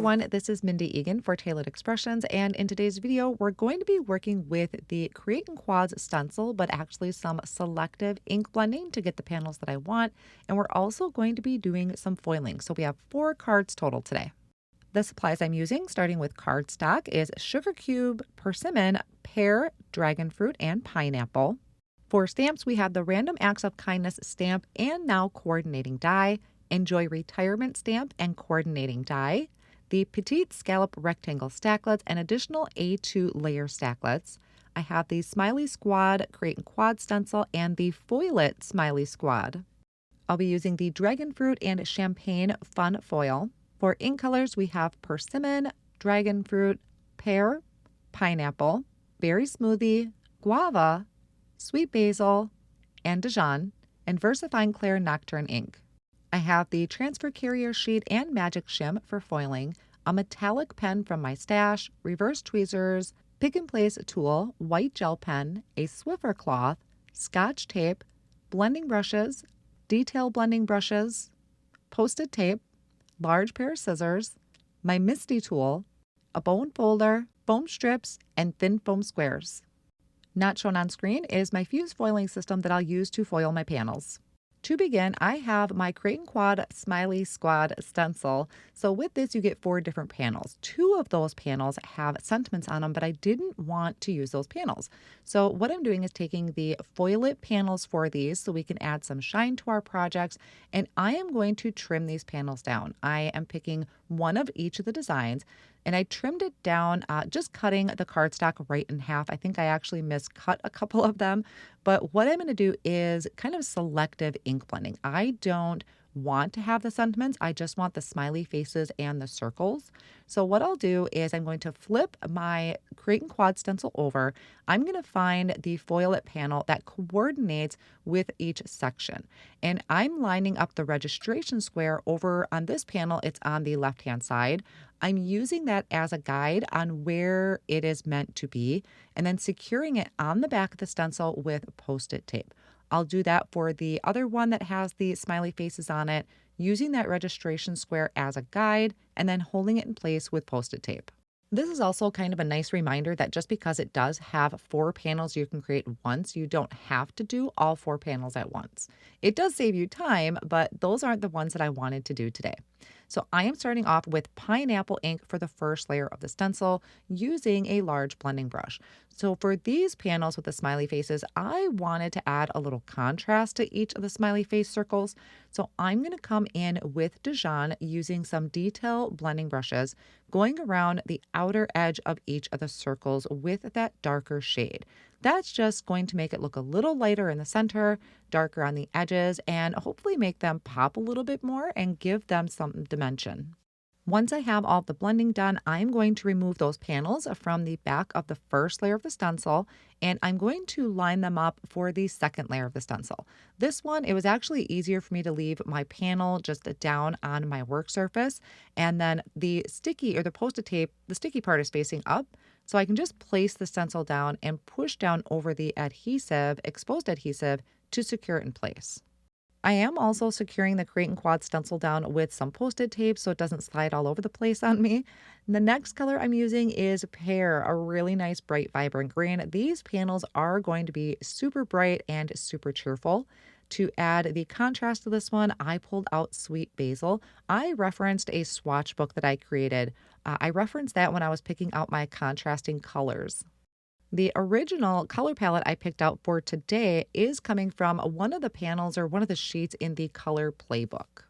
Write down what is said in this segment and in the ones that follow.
everyone, this is Mindy Egan for Tailored Expressions, and in today's video, we're going to be working with the Create in Quads stencil, but actually some selective ink blending to get the panels that I want, and we're also going to be doing some foiling. So we have 4 cards total today. The supplies I'm using, starting with cardstock, is sugar cube, persimmon, pear, dragon fruit, and pineapple. For stamps, we have the Random Acts of Kindness stamp and now coordinating die, Enjoy Retirement stamp and coordinating die, the Petite Scallop rectangle stacklets and additional A2 layer stacklets. I have the Smiley Squad Create in Quad stencil and the Foil-It Smiley Squad. I'll be using the Dragon Fruit and Champagne Fun Foil. For ink colors, we have persimmon, dragon fruit, pear, pineapple, berry smoothie, guava, sweet basil, and Dijon, and VersaFine Clair Nocturne ink. I have the transfer carrier sheet and magic shim for foiling, a metallic pen from my stash, reverse tweezers, pick and place tool, white gel pen, a Swiffer cloth, scotch tape, blending brushes, detail blending brushes, post-it tape, large pair of scissors, my MISTI tool, a bone folder, foam strips, and thin foam squares. Not shown on screen is my fuse foiling system that I'll use to foil my panels. To begin, I have my Create in Quad Smiley Squad stencil. So with this, you get 4 different panels. 2 of those panels have sentiments on them, but I didn't want to use those panels. So what I'm doing is taking the Foil-It panels for these so we can add some shine to our projects, and I am going to trim these panels down. I am picking one of each of the designs, and I trimmed it down, just cutting the cardstock right in half. I think I actually miscut a couple of them, but what I'm going to do is kind of selective ink blending. I don't want to have the sentiments. I just want the smiley faces and the circles. So what I'll do is I'm going to flip my Create in Quad stencil over. I'm going to find the Foil-It panel that coordinates with each section. And I'm lining up the registration square over on this panel. It's on the left-hand side. I'm using that as a guide on where it is meant to be, and then securing it on the back of the stencil with post-it tape. I'll do that for the other one that has the smiley faces on it, using that registration square as a guide and then holding it in place with post-it tape. This is also kind of a nice reminder that just because it does have 4 panels you can create once, you don't have to do all 4 panels at once. It does save you time, but those aren't the ones that I wanted to do today. So I am starting off with pineapple ink for the first layer of the stencil using a large blending brush. So for these panels with the smiley faces, I wanted to add a little contrast to each of the smiley face circles. So I'm going to come in with Dijon using some detail blending brushes, going around the outer edge of each of the circles with that darker shade. That's just going to make it look a little lighter in the center, darker on the edges, and hopefully make them pop a little bit more and give them some dimension. Once I have all the blending done, I'm going to remove those panels from the back of the first layer of the stencil, and I'm going to line them up for the second layer of the stencil. This one, it was actually easier for me to leave my panel just down on my work surface, and then the sticky or the post-it tape, the sticky part is facing up, so I can just place the stencil down and push down over the adhesive, exposed adhesive, to secure it in place. I am also securing the Create in Quad stencil down with some post-it tape so it doesn't slide all over the place on me. And the next color I'm using is Pear, a really nice bright vibrant green. These panels are going to be super bright and super cheerful. To add the contrast to this one, I pulled out Sweet Basil. I referenced a swatch book that I created. I referenced that when I was picking out my contrasting colors. The original color palette I picked out for today is coming from one of the panels or one of the sheets in the color playbook.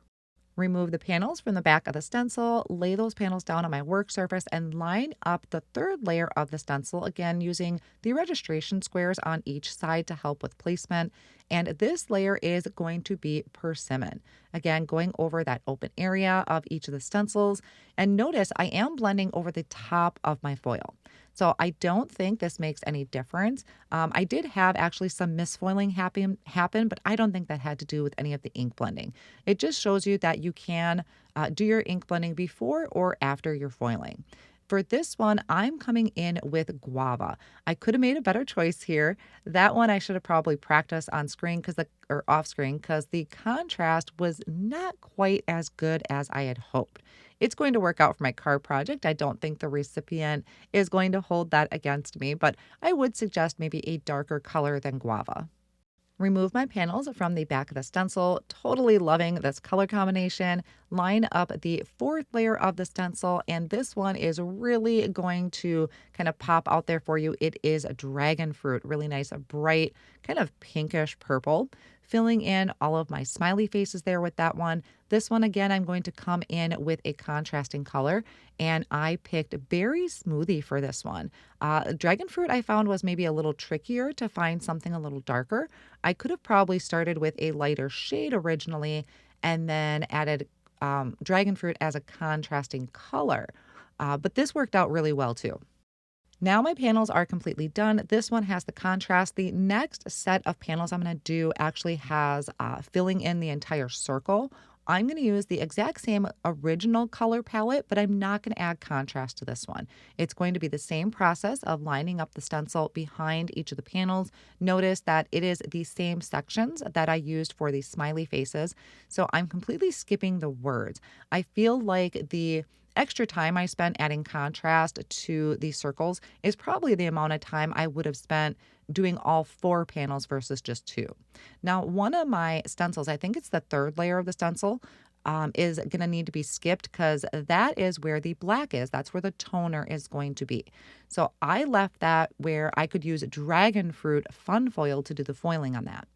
Remove the panels from the back of the stencil, lay those panels down on my work surface, and line up the third layer of the stencil, again using the registration squares on each side to help with placement. And this layer is going to be persimmon. Again, going over that open area of each of the stencils. And notice I am blending over the top of my foil. So I don't think this makes any difference. I did have actually some misfoiling happen, but I don't think that had to do with any of the ink blending. It just shows you that you can do your ink blending before or after your foiling. For this one, I'm coming in with guava. I could have made a better choice here. That one I should have probably practiced on screen or off screen because the contrast was not quite as good as I had hoped. it's going to work out for my card project. I don't think the recipient is going to hold that against me, but I would suggest maybe a darker color than guava. Remove my panels from the back of the stencil, totally loving this color combination. Line up the fourth layer of the stencil, and this one is really going to kind of pop out there for you. It is a dragon fruit, really nice, a bright, kind of pinkish purple. Filling in all of my smiley faces there with that one. This one, again, I'm going to come in with a contrasting color, and I picked Berry Smoothie for this one. Dragon fruit I found was maybe a little trickier to find something a little darker. I could have probably started with a lighter shade originally and then added dragon fruit as a contrasting color. But this worked out really well too. Now my panels are completely done. This one has the contrast. The next set of panels I'm going to do actually has filling in the entire circle. I'm going to use the exact same original color palette, but I'm not going to add contrast to this one. It's going to be the same process of lining up the stencil behind each of the panels. Notice that it is the same sections that I used for the smiley faces. So I'm completely skipping the words. I feel like the extra time I spent adding contrast to these circles is probably the amount of time I would have spent doing all 4 panels versus just 2. Now, one of my stencils, I think it's the third layer of the stencil, is going to need to be skipped because that is where the black is. That's where the toner is going to be. So I left that where I could use dragon fruit fun foil to do the foiling on that.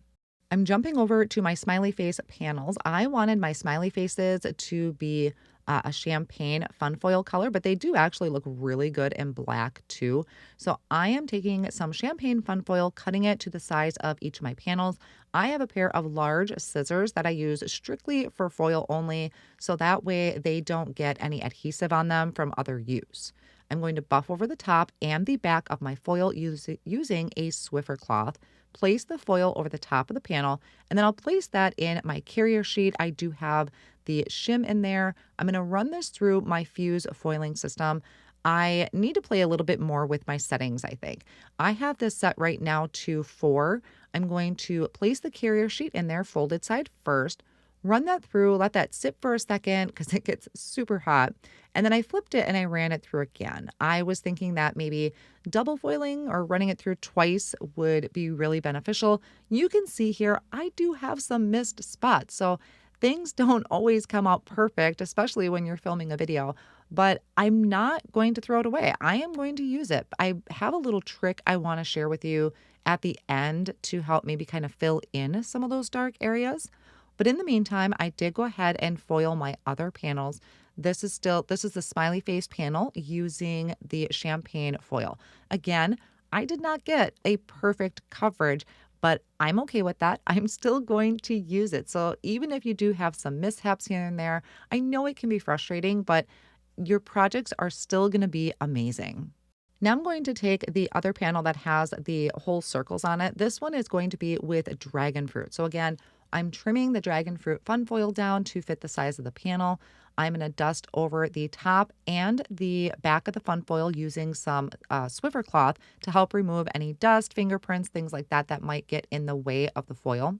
I'm jumping over to my smiley face panels. I wanted my smiley faces to be a champagne fun foil color, but they do actually look really good in black too. So I am taking some champagne fun foil, cutting it to the size of each of my panels. I have a pair of large scissors that I use strictly for foil only, so that way they don't get any adhesive on them from other use. I'm going to buff over the top and the back of my foil using a Swiffer cloth. Place the foil over the top of the panel, and then I'll place that in my carrier sheet. I do have the shim in there. I'm going to run this through my fuse foiling system. I need to play a little bit more with my settings, I think. I have this set right now to 4. I'm going to place the carrier sheet in there, folded side first, run that through, let that sit for a second because it gets super hot. And then I flipped it and I ran it through again. I was thinking that maybe double foiling or running it through twice would be really beneficial. You can see here, I do have some missed spots. So things don't always come out perfect, especially when you're filming a video, but I'm not going to throw it away. I am going to use it. I have a little trick I want to share with you at the end to help maybe kind of fill in some of those dark areas. But in the meantime, I did go ahead and foil my other panels. This is the smiley face panel using the champagne foil. Again, I did not get a perfect coverage, but I'm okay with that. I'm still going to use it. So even if you do have some mishaps here and there, I know it can be frustrating, but your projects are still going to be amazing. Now I'm going to take the other panel that has the whole circles on it. This one is going to be with dragon fruit. So again, I'm trimming the dragon fruit fun foil down to fit the size of the panel. I'm going to dust over the top and the back of the fun foil using some Swiffer cloth to help remove any dust, fingerprints, things like that that might get in the way of the foil.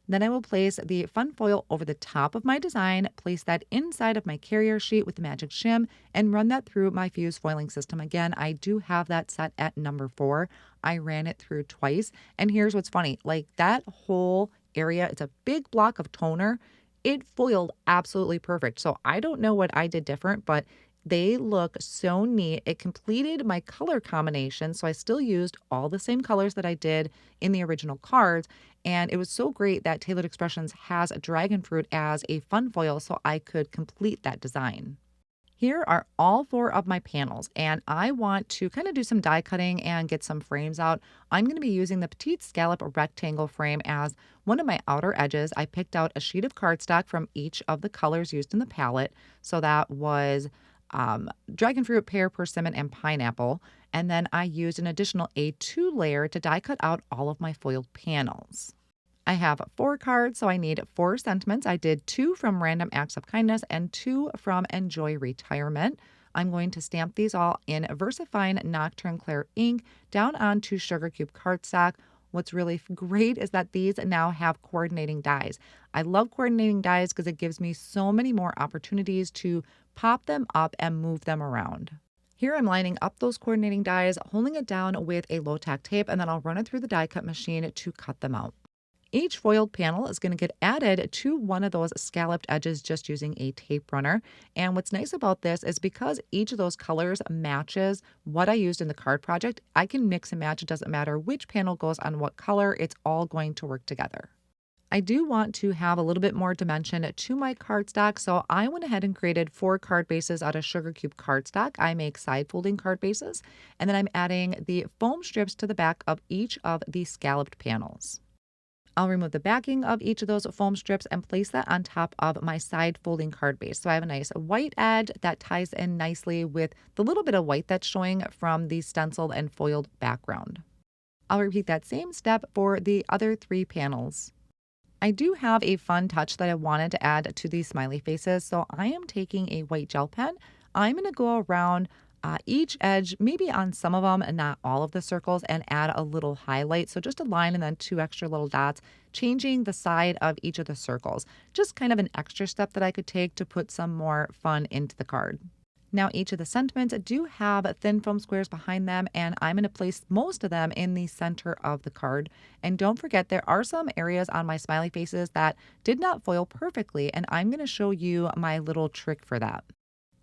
Then I will place the fun foil over the top of my design, place that inside of my carrier sheet with the magic shim, and run that through my fuse foiling system. Again, I do have that set at number 4. I ran it through twice. And here's what's funny, like that whole area, it's a big block of toner. It foiled absolutely perfect. So I don't know what I did different, but they look so neat. It completed my color combination. So I still used all the same colors that I did in the original cards. And it was so great that Tailored Expressions has a dragon fruit as a fun foil so I could complete that design. Here are all 4 of my panels, and I want to kind of do some die cutting and get some frames out. I'm going to be using the Petite Scallop rectangle frame as one of my outer edges. I picked out a sheet of cardstock from each of the colors used in the palette. So that was dragon fruit, pear, persimmon, and pineapple. And then I used an additional A2 layer to die cut out all of my foiled panels. I have 4 cards, so I need 4 sentiments. I did 2 from Random Acts of Kindness and 2 from Enjoy Retirement. I'm going to stamp these all in VersaFine Nocturne Clear ink down onto sugar cube cardstock. What's really great is that these now have coordinating dies. I love coordinating dies because it gives me so many more opportunities to pop them up and move them around. Here I'm lining up those coordinating dies, holding it down with a low tack tape, and then I'll run it through the die cut machine to cut them out. Each foiled panel is going to get added to one of those scalloped edges just using a tape runner. And what's nice about this is because each of those colors matches what I used in the card project, I can mix and match. It doesn't matter which panel goes on what color, it's all going to work together. I do want to have a little bit more dimension to my cardstock, so I went ahead and created 4 card bases out of sugar cube cardstock. I make side folding card bases, and then I'm adding the foam strips to the back of each of the scalloped panels. I'll remove the backing of each of those foam strips and place that on top of my side folding card base. So I have a nice white edge that ties in nicely with the little bit of white that's showing from the stenciled and foiled background. I'll repeat that same step for the other 3 panels. I do have a fun touch that I wanted to add to these smiley faces, so I am taking a white gel pen. I'm going to go around each edge, maybe on some of them and not all of the circles, and add a little highlight. So just a line and then 2 extra little dots, changing the side of each of the circles. Just kind of an extra step that I could take to put some more fun into the card. Now, each of the sentiments do have thin foam squares behind them, and I'm going to place most of them in the center of the card. And don't forget, there are some areas on my smiley faces that did not foil perfectly, and I'm going to show you my little trick for that.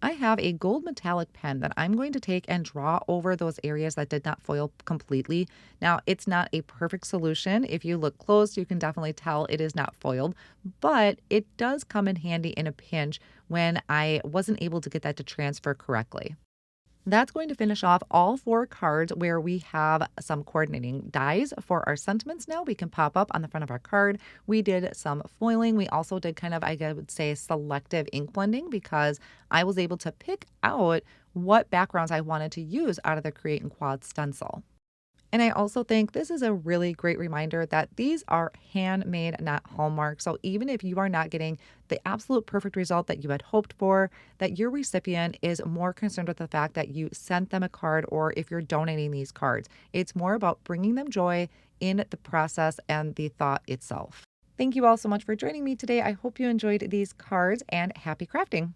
I have a gold metallic pen that I'm going to take and draw over those areas that did not foil completely. Now, it's not a perfect solution. If you look close, you can definitely tell it is not foiled, but it does come in handy in a pinch when I wasn't able to get that to transfer correctly. That's going to finish off all 4 cards where we have some coordinating dies for our sentiments. Now we can pop up on the front of our card. We did some foiling. We also did kind of, I would say, selective ink blending because I was able to pick out what backgrounds I wanted to use out of the Create and Quad stencil. And I also think this is a really great reminder that these are handmade, not Hallmark. So even if you are not getting the absolute perfect result that you had hoped for, that your recipient is more concerned with the fact that you sent them a card or if you're donating these cards. It's more about bringing them joy in the process and the thought itself. Thank you all so much for joining me today. I hope you enjoyed these cards and happy crafting.